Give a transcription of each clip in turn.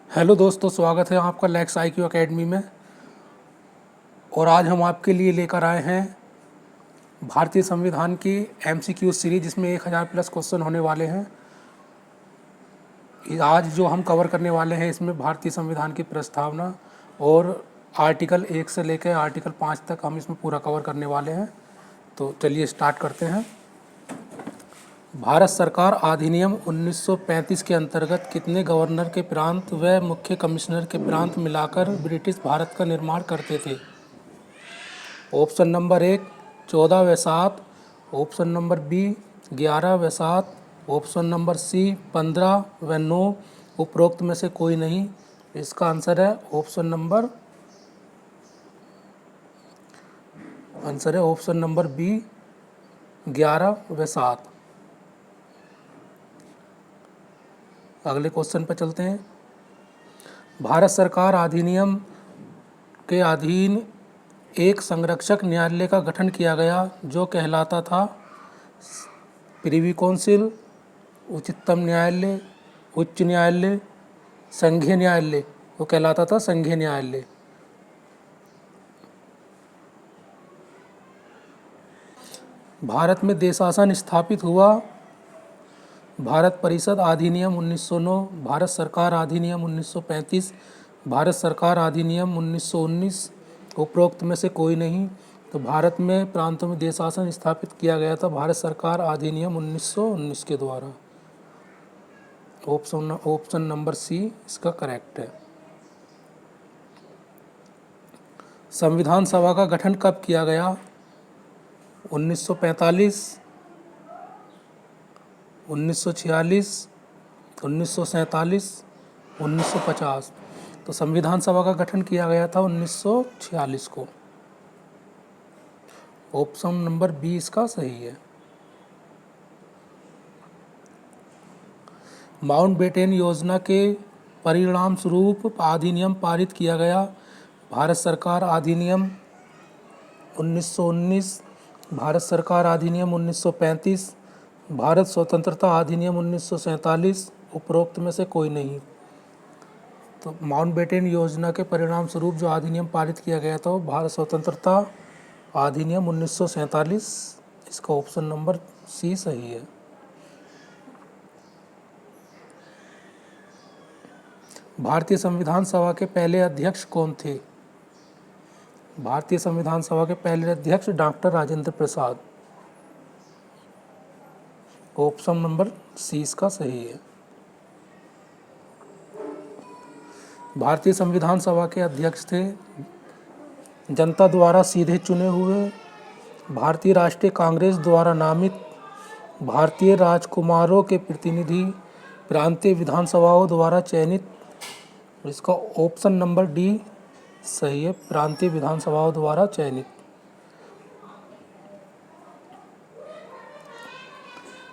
Hello दोस्तों, स्वागत है आपका लेक्स IQ एकेडमी में। और आज हम आपके लिए लेकर आए हैं भारतीय संविधान की MCQ सीरीज, जिसमें 1000 प्लस क्वेश्चन होने वाले हैं। आज जो हम कवर करने वाले हैं, इसमें भारतीय संविधान की प्रस्तावना और आर्टिकल 1 से लेकर आर्टिकल 5 तक हम इसमें पूरा कवर करने वाले हैं। तो चलिए स्टार्ट करते हैं। भारत सरकार अधिनियम 1935 के अंतर्गत कितने गवर्नर के प्रांत व मुख्य कमिश्नर के प्रांत मिलाकर ब्रिटिश भारत का निर्माण करते थे? ऑप्शन नंबर 1 14 व 7, ऑप्शन नंबर बी 11 व 7, ऑप्शन नंबर सी 15 व 9, उपरोक्त में से कोई नहीं। इसका आंसर है ऑप्शन नंबर बी 11 व 7। अगले क्वेश्चन पर चलते हैं। भारत सरकार अधिनियम के अधीन एक संरक्षक न्यायालय का गठन किया गया जो कहलाता था प्रिवी काउंसिल, उच्चतम न्यायालय, उच्च न्यायालय, संघीय न्यायालय। वो कहलाता था संघीय न्यायालय। भारत में देशासन स्थापित हुआ। भारत परिषद अधिनियम 1909, भारत सरकार अधिनियम 1935, भारत सरकार अधिनियम 1919, उपरोक्त में से कोई नहीं। तो भारत में प्रांतों में देशासन स्थापित किया गया था भारत सरकार अधिनियम 1919 के द्वारा। ऑप्शन नंबर सी इसका करेक्ट है। संविधान सभा का गठन कब किया गया? 1945, 1946, 1947, 1950। तो संविधान सभा का गठन किया गया था 1946 को। ऑप्शन नंबर बी इसका सही है। माउंटबेटन योजना के परिणाम स्वरूप अधिनियम पारित किया गया। भारत सरकार अधिनियम 1919, भारत सरकार अधिनियम 1935, भारत स्वतंत्रता अधिनियम 1947, उपरोक्त में से कोई नहीं। तो माउंटबेटन योजना के परिणाम स्वरूप जो अधिनियम पारित किया गया था वो भारत स्वतंत्रता अधिनियम 1947। इसका ऑप्शन नंबर सी सही है। भारतीय संविधान सभा के पहले अध्यक्ष कौन थे? भारतीय संविधान सभा के पहले अध्यक्ष doctor Rajendra Prasad. Option number C इसका सही है। भारतीय संविधान सभा के अध्यक्ष थे जनता द्वारा सीधे चुने हुए, भारतीय राष्ट्रीय कांग्रेस द्वारा नामित भारतीय राजकुमारों के प्रतिनिधि, प्रांतीय विधानसभाओं द्वारा चयनित। इसका ऑप्शन नंबर डी सही है, प्रांतीय विधानसभाओं द्वारा चयनित।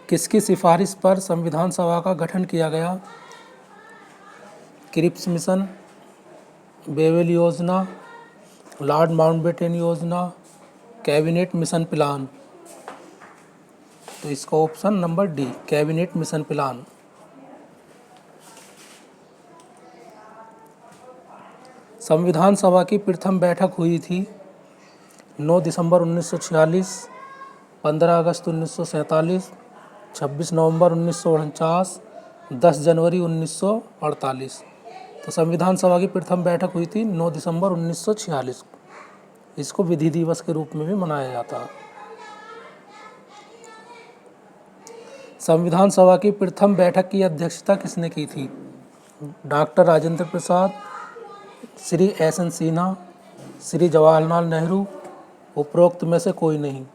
किसकी सिफारिश पर संविधान सभा का गठन किया गया? क्रिप्स मिशन, बेवेल योजना, लॉर्ड माउंटबेटन योजना, कैबिनेट मिशन प्लान। तो इसका option number D cabinet mission plan. संविधान सभा की प्रथम बैठक हुई थी 9 दिसंबर 1946, 15 अगस्त 1947, 26 नवंबर 1949, 10 जनवरी 1948। तो संविधान सभा की प्रथम बैठक हुई थी 9 दिसंबर 1946। इसको विधि दिवस के रूप में भी मनाया जाता है। संविधान सभा की प्रथम बैठक की अध्यक्षता किसने की थी? डॉक्टर राजेंद्र प्रसाद, श्री SN सिन्हा, श्री जवाहरलाल नेहरू, उपरोक्त में से कोई नहीं।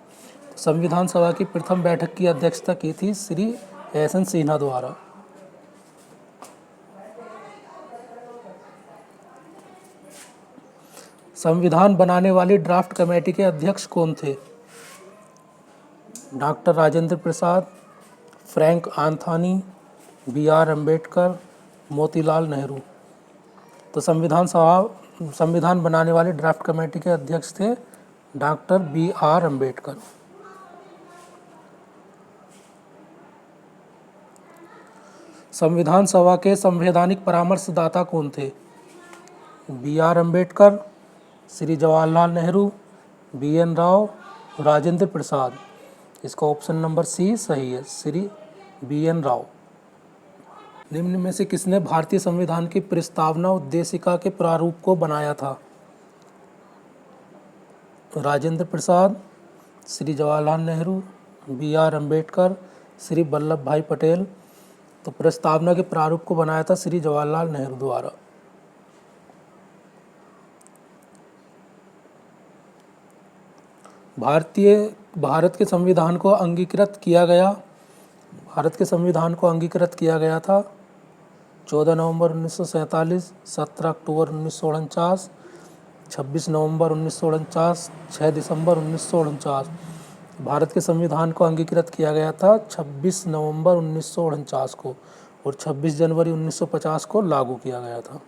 संविधान सभा की प्रथम बैठक की अध्यक्षता की थी श्री SN सिन्हा द्वारा। संविधान बनाने वाली ड्राफ्ट कमेटी के अध्यक्ष कौन थे? Doctor Rajendra Prasad, Frank आंथनी, BR Ambedkar, Motilal Nehru. तो संविधान बनाने वाली ड्राफ्ट कमेटी के अध्यक्ष थे डॉक्टर BR अम्बेडकर। संविधान सभा के संवैधानिक परामर्शदाता कौन थे? B R Ambedkar, Shri Jawaharlal Nehru, B N Rau, Rajendra Prasad. इसका ऑप्शन नंबर सी सही है, श्री बी एन राव। निम्न में से किसने भारतीय संविधान की प्रस्तावना उद्देशिका के प्रारूप को बनाया था? राजेंद्र प्रसाद, श्री जवाहरलाल नेहरू, बी आर अम्बेडकर, श्री वल्लभ भाई पटेल। तो प्रस्तावना के प्रारूप को बनाया था श्री जवाहरलाल नेहरू द्वारा। भारत के संविधान को अंगीकृत किया गया था 14 नवंबर 1947, 17 अक्टूबर 1949, 26 नवंबर 1949, 6 दिसंबर 1949। भारत के संविधान को अंगीकृत किया गया था 26 नवंबर 1949 को और 26 जनवरी 1950 को लागू किया गया था।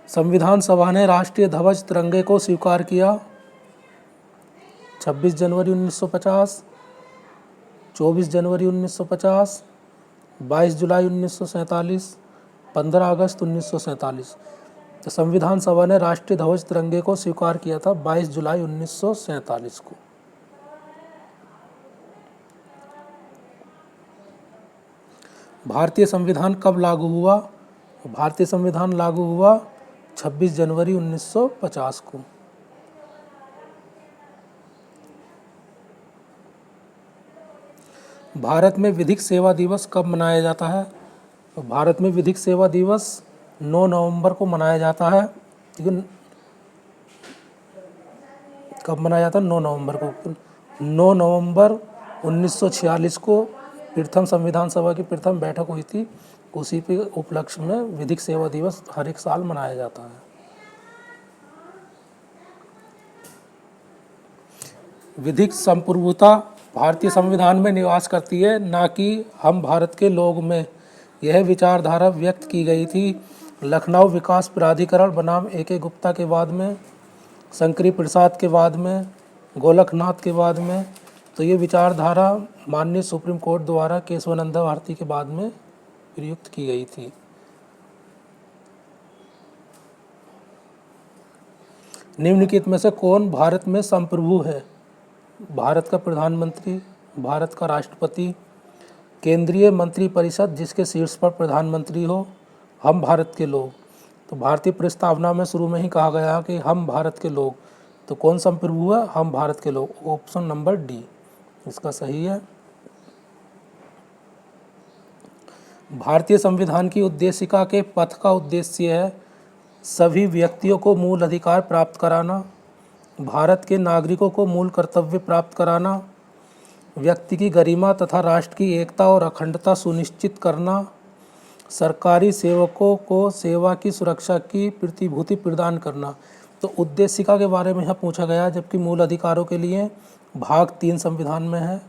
संविधान सभा ने राष्ट्रीय ध्वज तिरंगे को स्वीकार किया 26 जनवरी 1950, 24 जनवरी 1950, 22 जुलाई 1947, 15 अगस्त 1947। तो संविधान सभा ने राष्ट्रीय ध्वज तिरंगे को स्वीकार किया था 22 जुलाई 1947 को। भारतीय संविधान कब लागू हुआ? भारतीय संविधान लागू हुआ 26 जनवरी 1950 को। भारत में विधिक सेवा दिवस कब मनाया जाता है? तो भारत में विधिक सेवा दिवस 9 नवंबर को मनाया जाता है। लेकिन कब मनाया जाता है? 9 नवंबर को। 9 नवंबर 1946 को प्रथम संविधान सभा की प्रथम बैठक हुई थी। उसी के उपलक्ष्य में विधिक सेवा दिवस हर एक साल मनाया जाता है। विधिक संप्रभुता भारतीय संविधान में निवास करती है, ना कि हम भारत के लोग में। यह विचारधारा व्यक्त की गई थी लखनऊ विकास प्राधिकरण बनाम A.K. गुप्ता के बाद में, शंकरी प्रसाद के बाद में, गोलकनाथ के बाद में। तो ये विचारधारा माननीय सुप्रीम कोर्ट द्वारा केशवानंद भारती के बाद में प्रयुक्त की गई थी। निम्नलिखित में से कौन भारत में संप्रभु है? भारत का प्रधानमंत्री, भारत का राष्ट्रपति, केंद्रीय मंत्रिपरिषद जिसके शीर्ष पर प्रधानमंत्री हो, हम भारत के लोग। तो भारतीय प्रस्तावना में शुरू में ही कहा गया कि हम भारत के लोग। तो कौन संप्रभु है? हम भारत के लोग। ऑप्शन नंबर डी इसका सही है। भारतीय संविधान की उद्देशिका के पथ का उद्देश्य है सभी व्यक्तियों को मूल अधिकार प्राप्त कराना, भारत के नागरिकों को मूल कर्तव्य प्राप्त कराना, व्यक्ति की गरिमा तथा राष्ट्र की एकता और अखंडता सुनिश्चित करना, सरकारी सेवकों को सेवा की सुरक्षा की प्रतिभूति प्रदान करना। तो उद्देशिका के बारे में यहाँ पूछा गया, जबकि मूल अधिकारों के लिए भाग 3 संविधान में है,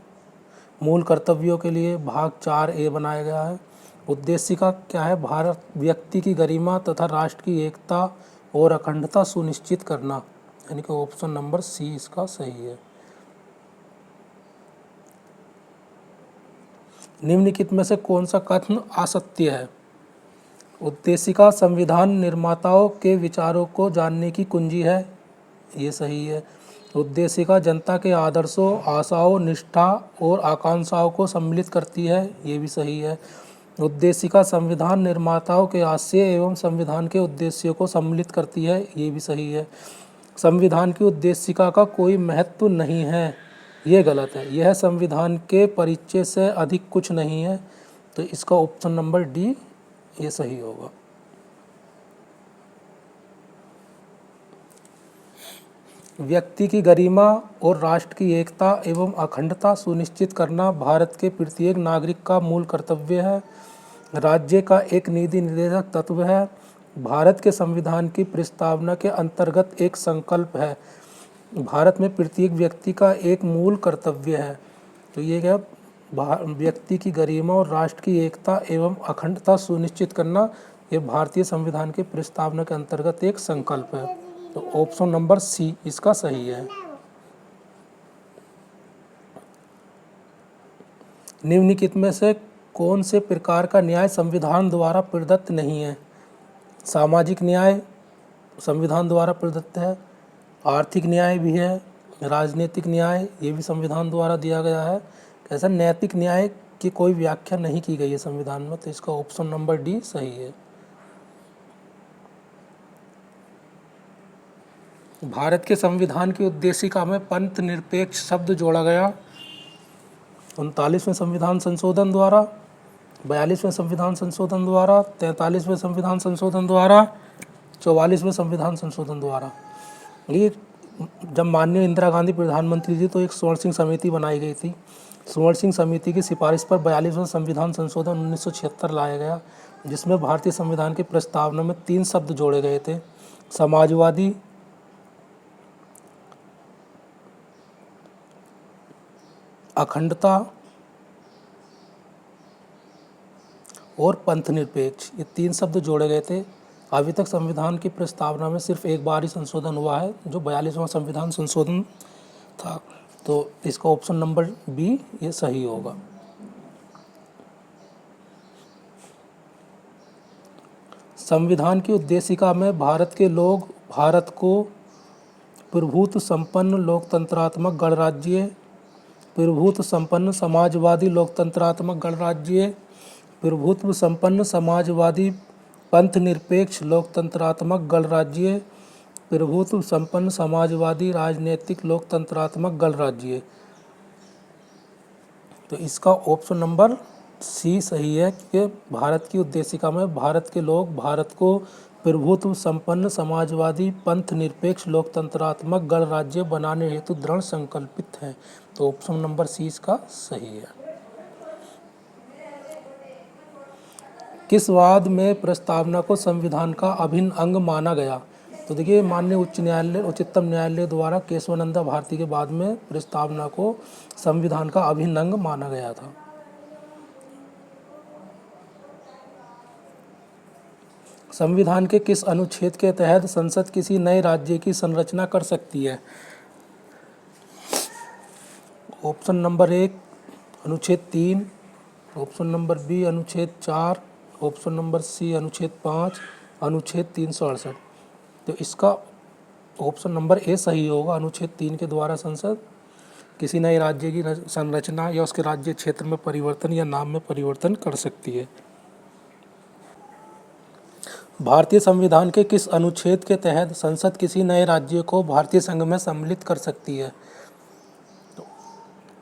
मूल कर्तव्यों के लिए भाग 4A बनाया गया है। उद्देशिका क्या है? भारत व्यक्ति की गरिमा तथा राष्ट्र की एकता और अखंडता सुनिश्चित करना, यानी कि ऑप्शन नंबर सी इसका सही है। निम्नलिखित में से कौन सा कथन असत्य है? उद्देशिका संविधान निर्माताओं के विचारों को जानने की कुंजी है, ये सही है। उद्देशिका जनता के आदर्शों, आशाओं, निष्ठा और आकांक्षाओं को सम्मिलित करती है, ये भी सही है। उद्देशिका संविधान निर्माताओं के आशय एवं संविधान के उद्देश्यों को सम्मिलित करती है, ये भी सही है। संविधान की उद्देशिका का कोई महत्व नहीं है, ये गलत है। यह संविधान के परिचय से अधिक कुछ नहीं है। तो इसका ऑप्शन नंबर डी ये सही होगा। व्यक्ति की गरिमा और राष्ट्र की एकता एवं अखंडता सुनिश्चित करना भारत के प्रत्येक नागरिक का मूल कर्तव्य है, राज्य का एक नीति निर्देशक तत्व है, भारत के संविधान की प्रस्तावना के अंतर्गत एक संकल्प है, भारत में प्रत्येक व्यक्ति का एक मूल कर्तव्य है। तो ये क्या? व्यक्ति की गरिमा और राष्ट्र की एकता एवं अखंडता सुनिश्चित करना, ये भारतीय संविधान के प्रस्तावना के अंतर्गत एक संकल्प है। तो ऑप्शन नंबर सी इसका सही है। निम्नलिखित में से कौन से प्रकार का न्याय संविधान द्वारा प्रदत्त नहीं है? सामाजिक न्याय संविधान द्वारा प्रदत्त है, आर्थिक न्याय भी है, राजनीतिक न्याय ये भी संविधान द्वारा दिया गया है। कैसा नैतिक न्याय की कोई व्याख्या नहीं की गई है संविधान में, तो इसका ऑप्शन नंबर डी सही है। भारत के संविधान की उद्देशिका में पंथ निरपेक्ष शब्द जोड़ा गया 39वें संविधान संशोधन द्वारा, 42वें संविधान संशोधन द्वारा, 43वें संविधान संशोधन द्वारा, 44वें संविधान संशोधन द्वारा। ये जब माननीय इंदिरा गांधी प्रधानमंत्री थी तो एक स्वर्ण सिंह समिति बनाई गई थी। स्वर्ण सिंह समिति की सिफारिश पर 42वां संविधान संशोधन 1976 लाया गया, जिसमें भारतीय संविधान की प्रस्तावना में 3 शब्द जोड़े गए थे: समाजवादी, अखंडता और पंथ निरपेक्ष। ये 3 शब्द जोड़े गए थे। अभी तक संविधान की प्रस्तावना में सिर्फ एक बार ही संशोधन हुआ है, जो 42वां संविधान संशोधन था। तो इसका ऑप्शन नंबर बी ये सही होगा। संविधान की उद्देशिका में भारत के लोग भारत को प्रभुत्व संपन्न लोकतंत्रात्मक गणराज्य, प्रभुत्व संपन्न समाजवादी लोकतंत्रात्मक गणराज्य, प्रभुत्व संपन्न समाजवादी पंथ निरपेक्ष लोकतंत्रात्मक गणराज्य, प्रभुत्व संपन्न समाजवादी राजनीतिक लोकतंत्रात्मक गणराज्य। तो इसका ऑप्शन नंबर सी सही है कि भारत की उद्देशिका में भारत के लोग भारत को प्रभुत्व संपन्न समाजवादी पंथ निरपेक्ष लोकतंत्रात्मक गणराज्य बनाने हेतु दृढ़ संकल्पित हैं। तो ऑप्शन नंबर सी इसका सही है। किस वाद में प्रस्तावना को संविधान का अभिन्न अंग माना गया? तो देखिए, माननीय उच्चतम न्यायालय द्वारा केशवानंद भारती के बाद में प्रस्तावना को संविधान का अभिन्न अंग माना गया था। संविधान के किस अनुच्छेद के तहत संसद किसी नए राज्य की संरचना कर सकती है? ऑप्शन नंबर 1 अनुच्छेद 3, ऑप्शन नंबर बी अनुच्छेद 4, ऑप्शन नंबर सी अनुच्छेद 5, अनुच्छेद 368। तो इसका ऑप्शन नंबर ए सही होगा। अनुच्छेद 3 के द्वारा संसद किसी नए राज्य की संरचना या उसके राज्य क्षेत्र में परिवर्तन या नाम में परिवर्तन कर सकती है। भारतीय संविधान के किस अनुच्छेद के तहत संसद किसी नए राज्य को भारतीय संघ में सम्मिलित कर सकती है?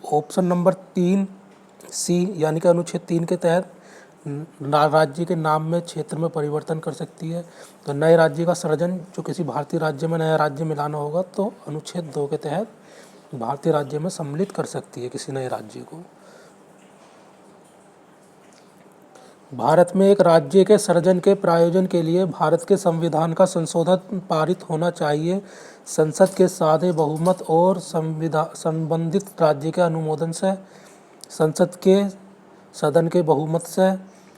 ऑप्शन नंबर 3 सी, यानी कि अनुच्छेद 3 के तहत राज्य के नाम में क्षेत्र में परिवर्तन कर सकती है। तो नए राज्य का सृजन, जो किसी भारतीय राज्य में नया राज्य मिलाना होगा, तो अनुच्छेद 2 के तहत भारतीय राज्य में सम्मिलित कर सकती है किसी नए राज्य को। भारत में एक राज्य के सृजन के प्रायोजन के लिए भारत के संविधान का संशोधन पारित होना चाहिए। संसद के सादे बहुमत और संबंधित राज्य के अनुमोदन से, संसद के सदन के बहुमत से,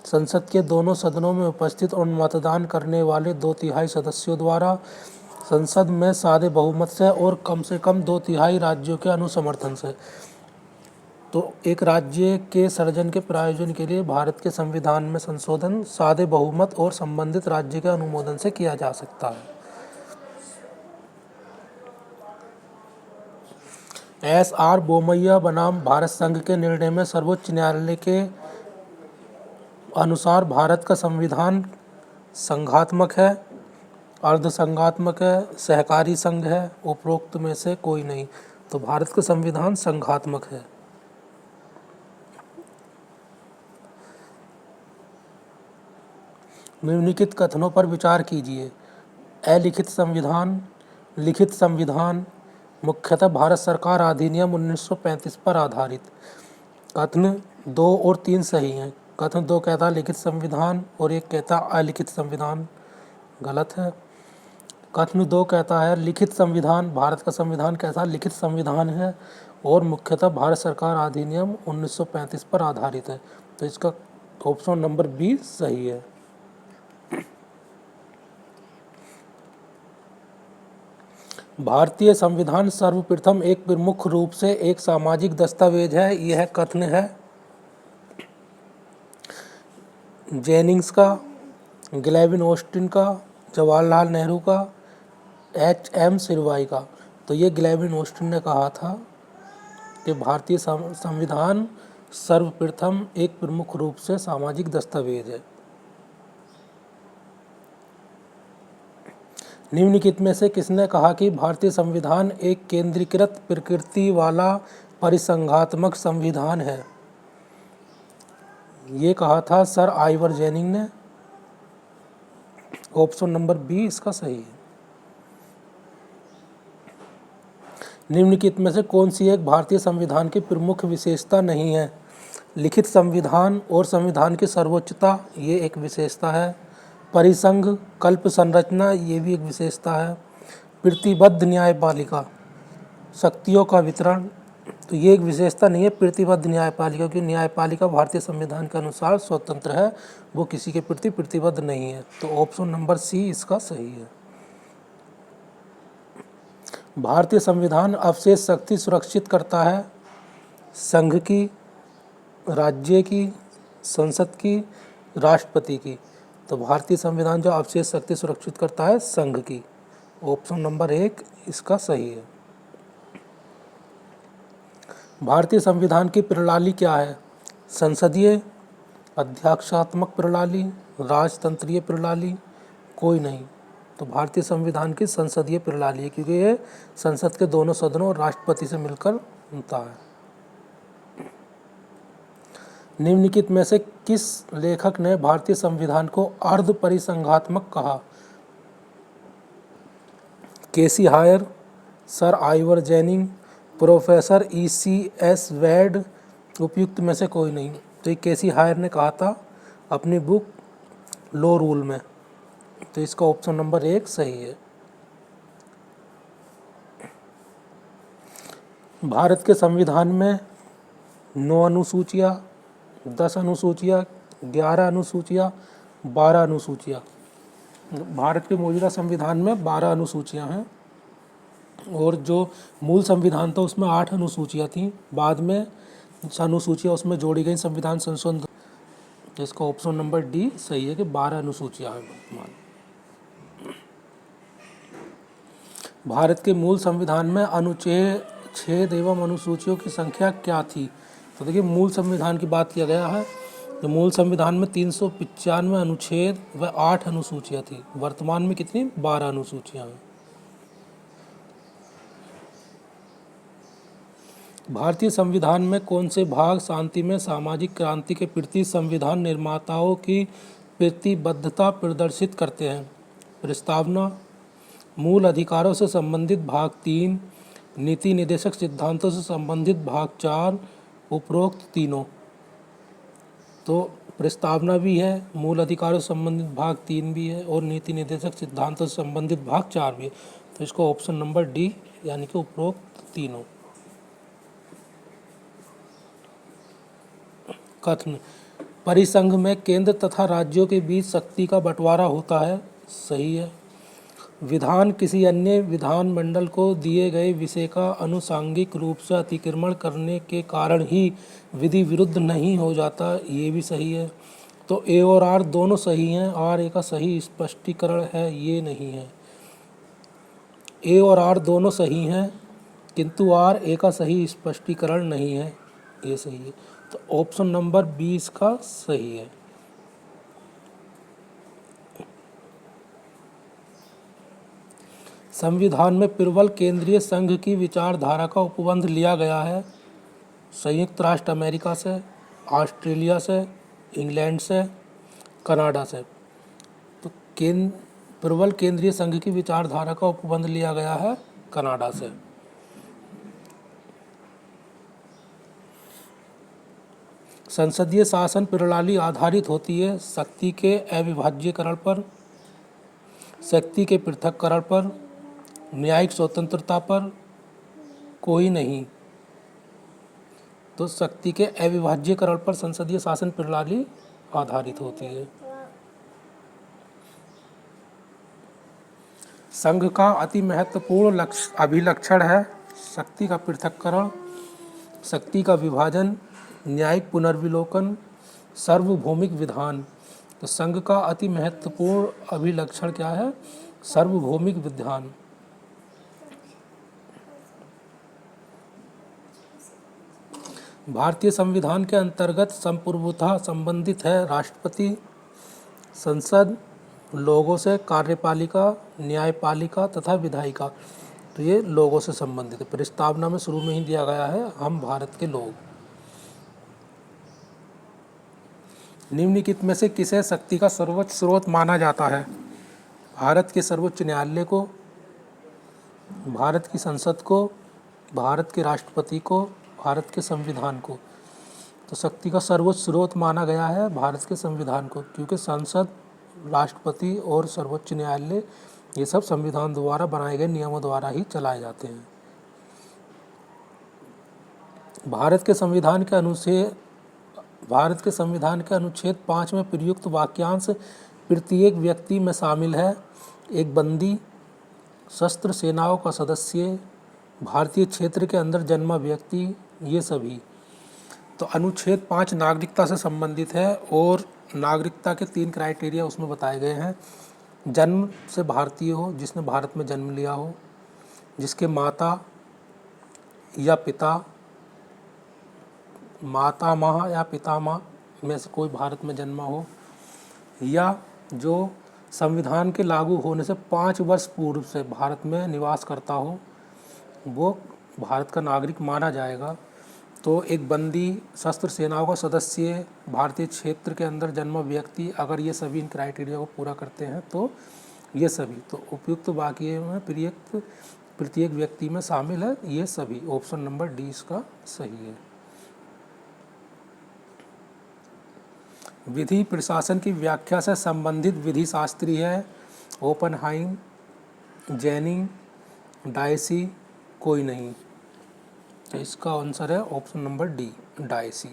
संसद के दोनों सदनों में उपस्थित और मतदान करने वाले 2/3 सदस्यों द्वारा, संसद में सादे बहुमत से और कम से कम 2/3 राज्यों के अनुसमर्थन से। तो एक राज्य के सृजन के प्रायोजन के लिए भारत के संविधान में संशोधन सादे बहुमत और संबंधित राज्य के अनुमोदन से किया जा सकता है। एस.आर. बोमैया बनाम भारत संघ के निर्णय में सर्वोच्च न्यायालय के अनुसार भारत का संविधान संघात्मक है, अर्धसंघात्मक है, सहकारी संघ है, उपरोक्त में से कोई नहीं। तो भारत का संविधान संघात्मक है। निम्नलिखित कथनों पर विचार कीजिए। अलिखित संविधान, लिखित संविधान, मुख्यतः भारत सरकार अधिनियम 1935 पर आधारित। कथन 2 और 3 सही हैं। कथन 2 कहता है लिखित संविधान और 1 कहता है अलिखित संविधान, गलत है। कथन 2 कहता है लिखित संविधान, भारत का संविधान कैसा लिखित संविधान है और मुख्यतः भारत सरकार अधिनियम 1935 पर आधारित है। तो इसका ऑप्शन नंबर बी सही है। भारतीय संविधान सर्वप्रथम एक प्रमुख रूप से एक सामाजिक दस्तावेज है। यह कथन है। जेनिंग्स का, ग्लेविन ऑस्टिन का, जवाहरलाल नेहरू का, एच.एम. शिरवाई का। तो ये ग्लेविन ऑस्टिन ने कहा था कि भारतीय संविधान सर्वप्रथम एक प्रमुख रूप से सामाजिक दस्तावेज है। निम्नलिखित में से किसने कहा कि भारतीय संविधान एक केंद्रीकृत प्रकृति वाला परिसंघात्मक संविधान है? ये कहा था सर आइवर जेनिंग ने। ऑप्शन नंबर बी इसका सही है। निम्नलिखित में से कौन सी एक भारतीय संविधान की प्रमुख विशेषता नहीं है? लिखित संविधान और संविधान की सर्वोच्चता, ये एक विशेषता है। परिसंघ कल्प संरचना, ये भी एक विशेषता है। प्रतिबद्ध न्यायपालिका, शक्तियों का वितरण, तो ये एक विशेषता नहीं है प्रतिबद्ध न्यायपालिका, क्योंकि न्यायपालिका भारतीय संविधान के अनुसार स्वतंत्र है, वो किसी के प्रति प्रतिबद्ध नहीं है। तो ऑप्शन नंबर सी इसका सही है। भारतीय संविधान अवशेष शक्ति सुरक्षित करता है, संघ की, राज्य की, संसद की, राष्ट्रपति की। तो भारतीय संविधान जो अवशेष शक्ति सुरक्षित करता है, संघ की। ऑप्शन नंबर 1 इसका सही है। भारतीय संविधान की प्रणाली क्या है? संसदीय, अध्यक्षात्मक प्रणाली, राजतंत्रीय प्रणाली, कोई नहीं। तो भारतीय संविधान की संसदीय प्रणाली है, क्योंकि ये संसद के दोनों सदनों और राष्ट्रपति से मिलकर बनता है। निम्नलिखित में से किस लेखक ने भारतीय संविधान को अर्ध परिसंघात्मक कहा? K C Wheare, sir Ivor Jenning, professor E.C.S. Wade, उपयुक्त में से कोई नहीं। तो ये केसी हायर ने कहा था अपनी बुक लो रूल में। तो इसका ऑप्शन नंबर 1 सही है। भारत के संविधान में 9 अनुसूचियाँ, 10 अनुसूचियाँ, 11 अनुसूचियाँ, 12 अनुसूचियाँ। भारत के मौजूदा संविधान में 12 अनुसूचियाँ हैं, और जो मूल संविधान था उसमें 8 अनुसूचियाँ थीं। बाद में अनुसूचियाँ उसमें जोड़ी गई संविधान संशोधन। तो इसका ऑप्शन नंबर डी सही है कि 12 अनुसूचियाँ हैं वर्तमान। भारत के मूल संविधान में अनुच्छेद एवं अनुसूचियों की संख्या क्या थी? तो देखिए, मूल संविधान की बात किया गया है तो मूल संविधान में 395 अनुच्छेद व 8 अनुसूचियाँ थी। वर्तमान में कितनी? 12 अनुसूचियाँ हैं। भारतीय संविधान में कौन से भाग शांतिमय सामाजिक क्रांति के प्रति संविधान निर्माताओं की प्रतिबद्धता प्रदर्शित करते हैं? प्रस्तावना, मूल अधिकारों से संबंधित भाग 3, नीति निर्देशक सिद्धांतों से संबंधित भाग 4, उपरोक्त तीनों। तो प्रस्तावना भी है, मूल अधिकारों से संबंधित भाग 3 भी है, और नीति निर्देशक सिद्धांतों से संबंधित भाग 4 भी है। तो इसको ऑप्शन नंबर डी यानी कि उपरोक्त तीनों। कथन, परिसंघ में केंद्र तथा राज्यों के बीच शक्ति का बंटवारा होता है, सही है। विधान किसी अन्य विधानमंडल को दिए गए विषय का आनुषंगिक रूप से अतिक्रमण करने के कारण ही विधि विरुद्ध नहीं हो जाता, ये भी सही है। तो ए और आर दोनों सही हैं, आर ए का सही स्पष्टीकरण है, ये नहीं है। ए और आर दोनों सही हैं, किंतु आर ए का सही स्पष्टीकरण नहीं है, ये सही है। तो ऑप्शन नंबर 20 का सही है। संविधान में प्रबल केंद्रीय संघ की विचारधारा का उपबंध लिया गया है संयुक्त राष्ट्र अमेरिका से, ऑस्ट्रेलिया से, इंग्लैंड से, कनाडा से। तो प्रबल केंद्रीय संघ की विचारधारा का उपबंध लिया गया है कनाडा से। संसदीय शासन प्रणाली आधारित होती है शक्ति के अविभाज्यकरण पर, शक्ति के पृथक्करण पर, न्यायिक स्वतंत्रता पर, कोई नहीं। तो शक्ति के अविभाज्यकरण पर संसदीय शासन प्रणाली आधारित होती है। संघ का अति महत्वपूर्ण अभिलक्षण है शक्ति का पृथक्करण, शक्ति का विभाजन, न्यायिक पुनर्विलोकन, सार्वभौमिक विधान। तो संघ का अति महत्वपूर्ण अभिलक्षण क्या है? सार्वभौमिक विधान। भारतीय संविधान के अंतर्गत संप्रभुता संबंधित है राष्ट्रपति, संसद, लोगों से कार्यपालिका, न्यायपालिका तथा विधायिका। तो ये लोगों से संबंधित है। प्रस्तावना में शुरू में ही दिया गया है, हम भारत के लोग। निम्नलिखित में से किसे शक्ति का सर्वोच्च स्रोत माना जाता है? भारत के सर्वोच्च न्यायालय को, भारत की संसद को, भारत के राष्ट्रपति को, भारत के संविधान को। तो शक्ति का सर्वोच्च स्रोत माना गया है भारत के संविधान को, क्योंकि संसद, राष्ट्रपति और सर्वोच्च न्यायालय ये सब संविधान द्वारा बनाए गए नियमों द्वारा ही चलाए जाते हैं। भारत के संविधान के अनुच्छेद 5 में प्रयुक्त वाक्यांश प्रत्येक व्यक्ति में शामिल है। एक बंदी, सशस्त्र सेनाओं का सदस्य, भारतीय क्षेत्र के अंदर जन्मा व्यक्ति, ये सभी। तो अनुच्छेद 5 नागरिकता से संबंधित है और नागरिकता के 3 क्राइटेरिया उसमें बताए गए हैं। जन्म से भारतीय हो, जिसने भारत में जन्म लिया हो, जिसके माता या पिता, मातामह या पितामह में से कोई भारत में जन्मा हो, या जो संविधान के लागू होने से 5 वर्ष पूर्व से भारत में निवास करता हो, वो भारत का नागरिक माना जाएगा। तो एक बंदी, सशस्त्र सेनाओं का सदस्य, भारतीय क्षेत्र के अंदर जन्मा व्यक्ति, अगर ये सभी इन क्राइटेरिया को पूरा करते हैं तो ये सभी, तो उपयुक्त वाक्य में प्रत्येक व्यक्ति में शामिल है ये सभी। ऑप्शन नंबर डी इसका सही है। विधि प्रशासन की व्याख्या से संबंधित विधि शास्त्री है ओपनहाइम, जेनिंग, डायसी, कोई नहीं। तो इसका आंसर है ऑप्शन नंबर डी, डायसी।